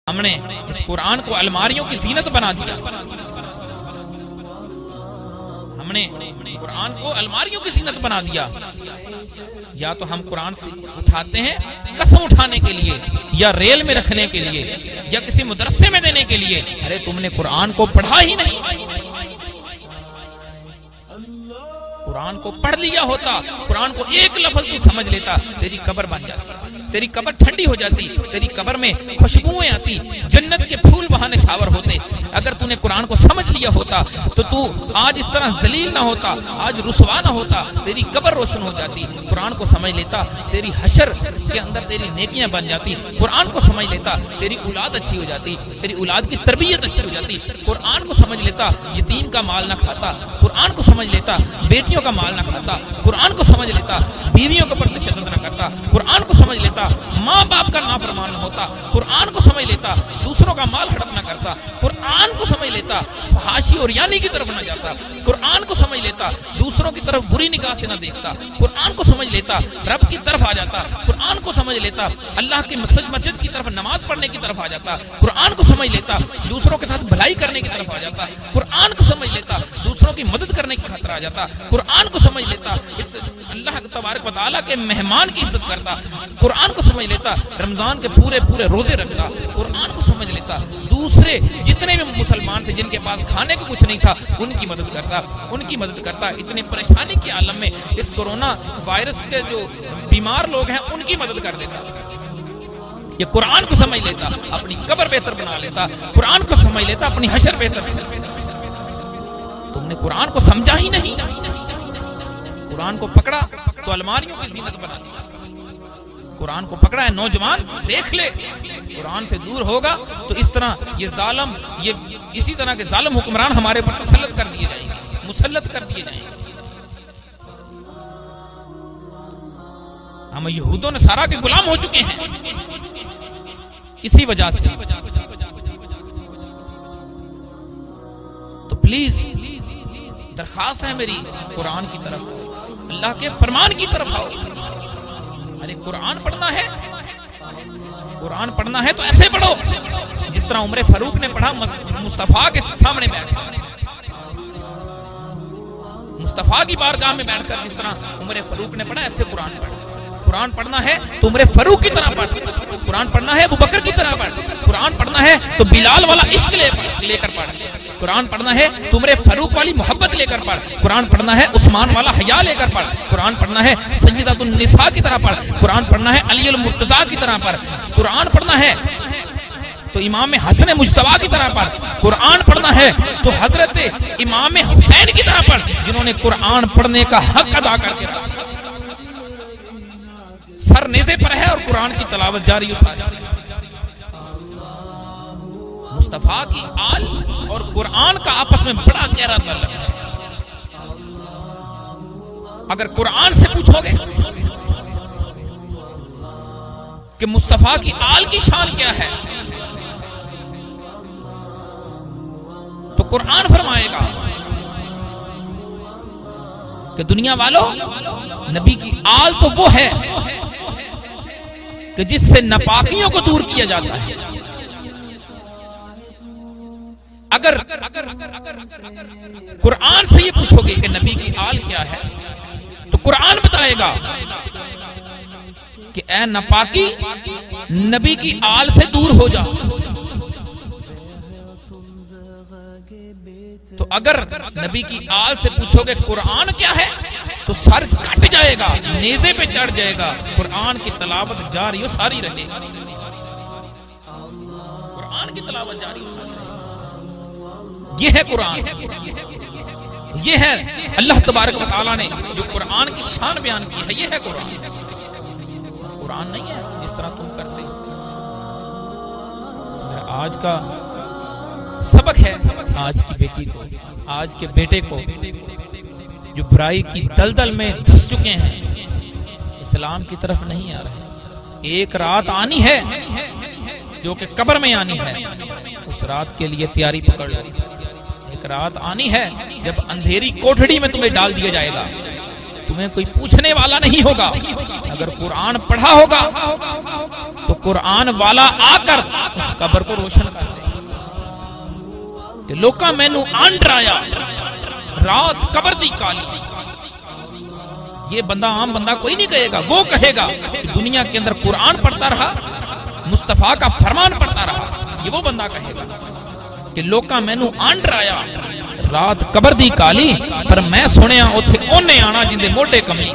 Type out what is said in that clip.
ہم نے اس قرآن کو الماریوں کی زینت بنا دیا. ہم نے قرآن کو الماریوں کی زینت بنا دیا. یا تو ہم قرآن سے اٹھاتے ہیں قسم اٹھانے کے لیے، یا ریل میں رکھنے کے لیے، یا کسی مدرسے میں دینے کے لیے. ارے تم نے قرآن کو پڑھا ہی نہیں. قرآن کو پڑھ لیا ہوتا، قرآن کو ایک لفظ تو سمجھ لیتا، تیری قبر بن جاتی، تیری قبر ٹھنڈی ہو جاتی، تیری قبر میں خوشبوئیں آتی، جنت کے پھول وہاں نشاور ہوتے. اگر تو نے قرآن کو سمجھ لیا ہوتا تو تو آج اس طرح ذلیل نہ ہوتا، آج رسوا نہ ہوتا، تیری قبر روشن ہو جاتی. قرآن کو سمجھ لیتا، تیری حشر کے اندر تیری نیکیاں بن جاتی. قرآن کو سمجھ لیتا، تیری اولاد اچھی ہو جاتی، تیری اولاد کی تربیت اچھی ہو جاتی. قرآن کو سمجھ لیتا، یتیم کا مال نہ کھاتا. قرآن کو سمجھ لیتا، بیٹیوں کا مال نہ کھاتا. قرآن کو سمجھ لیتا، بیویوں کے اوپر تشدد نہ کرتا. قرآن کو سمجھ لیتا، ماں باپ کا نافرمان نہ ہوتا. قرآن کو سمجھ لیتا، دوسروں کا مال ہڑپ نہ کرتا. قرآن کو سمجھ لیتا، فحاشی اور یعنی کی طرف نہ جاتا. قرآن کو سمجھ لیتا، دوسروں کی طرف بری نگاہ سے نہ دیکھتا. قرآن کو سمجھ لیتا، رب کی طرف آ جاتا. قرآن کو سمجھ لیتا، اللہ کی مسجد کی طرف نماز پڑھنے کی طرف آ جاتا. قرآن کو سمجھ لیتا، دوسروں کے ساتھ بھلائی کرنے کی طرف آ جاتا. قرآن کو سمجھ لیتا، دوسروں کی مدد کرنے کی خاطر آ جاتا. قرآن کو سمجھ لیتا، اس اللہ تبارک و تعالیٰ کے مہمان کی عزت کرتا. قرآن کو سمجھ لیتا، رمضان کے پورے روزے رکھتا. قرآن کو سمجھ لیتا، دوسرے جتنے بھی مسلمان تھے جن کے پاس کھانے کو کچھ نہیں تھا ان کی مدد کرتا. اتنی پریشانی کے عالم میں اس کورونا وائرس کے جو بیمار لوگ ہیں ان کی مدد کر دیتا. یہ قرآن کو سمجھ لیتا، اپنی قبر بہتر بنا لیتا. قرآن کو سمجھ لیتا، اپنی حشر بہتر بنا لیتا. تم نے قرآن کو سمجھا ہی نہیں. قرآن کو پکڑا تو الماریوں کی زینت بنا دی. قرآن کو پکڑا ہے نوجوان، دیکھ لے قرآن سے دور ہوگا تو اس طرح یہ ظالم، یہ اسی طرح کے ظالم حکمران ہمارے پر تسلط کر دیے جائیں گے، مسلط کر دیے جائیں گے. ہم یہود و نصارہ کے غلام ہو چکے ہیں اسی وجہ سے. تو پلیز درخواست ہے میری، قرآن کی طرف آؤ، اللہ کے فرمان کی طرف آؤ. ارے قرآن پڑھنا ہے، قرآن پڑھنا ہے تو ایسے پڑھو جس طرح عمر فاروق نے پڑھا، مصطفیٰ کے سامنے بیٹھ کر، مصطفیٰ کی بارگاہ میں بیٹھ کر جس طرح عمر فاروق نے پڑھا ایسے قرآن پڑھ. قرآن پڑھنا ہے تو عمر فاروق کی طرح پڑھ. قرآن پڑھنا ہے ابو بکر کی طرح پڑھ. قرآن پڑھنا ہے تو بلال والا عشق لے کر پڑھ. قرآن پڑھنا ہے تو عمر فاروق والی محبت لے کر پڑھ. قرآن پڑھنا ہے عثمان والا حیا لے کر پڑھ. قرآن پڑھنا ہے سیدۃ النساء کی طرح پڑھ. قرآن پڑھنا ہے علی المرتضیٰ کی طرح پڑھ. قرآن پڑھنا ہے تو امام حسن مجتبیٰ کی طرح پڑھ. قرآن پڑھنا ہے تو حضرت امام حسین کی طرح پڑھ جنہوں نے قرآن پڑھنے کا حق ادا کر کے رکھا. سر نیزے پر ہے اور قرآن کی تلاوت جاری. مصطفیٰ کی آل اور قرآن کا آپس میں بڑا گہرا تعلق ہے. اگر قرآن سے پوچھو گے کہ مصطفیٰ کی آل کی شان کیا ہے تو قرآن فرمائے گا کہ دنیا والوں، نبی کی آل تو وہ ہے کہ جس سے ناپاکیوں کو دور کیا جاتا ہے. اگر قرآن سے یہ پوچھو گے کہ نبی کی آل کیا ہے تو قرآن بتائے گا کہ اے ناپاکی، نبی کی آل سے دور ہو جا. تو اگر نبی کی آل سے پوچھو گے قرآن کیا ہے تو سر کٹ جائے گا، نیزے پہ چڑھ جائے گا. قرآن کی تلاوت جاری و ساری رہے گا. قرآن کی تلاوت جاری و ساری رہے گا. یہ ہے قرآن، یہ ہے اللہ تبارک و تعالیٰ نے جو قرآن کی شان بیان کی ہے. یہ ہے قرآن. قرآن نہیں ہے جس طرح تم کرتے ہو. میرا آج کا سبق ہے آج کی بیٹی کو، آج کے بیٹے کو جو برائی کی دلدل میں دھس چکے ہیں، اسلام کی طرف نہیں آ رہے. ایک رات آنی ہے جو کہ قبر میں آنی ہے، اس رات کے لیے تیاری پکڑ لو. ایک رات آنی ہے جب اندھیری کوٹھڑی میں تمہیں ڈال دیا جائے گا، تمہیں کوئی پوچھنے والا نہیں ہوگا. اگر قرآن پڑھا ہوگا تو قرآن والا آ کر اس قبر کو روشن کر دے کہ لوکاں مینوں آن ڈرایا رات قبر دی کالی. یہ بندہ عام بندہ کوئی نہیں کہے گا، وہ کہے گا کہ دنیا کے اندر قرآن پڑھتا رہا، مصطفیٰ کا فرمان پڑھتا رہا. یہ وہ بندہ کہے گا کہ لوکاں مینوں آن ڈرایا رات قبر دی کالی، پر میں سنیا اوتھے اونے آنا جندے موڈے کمی.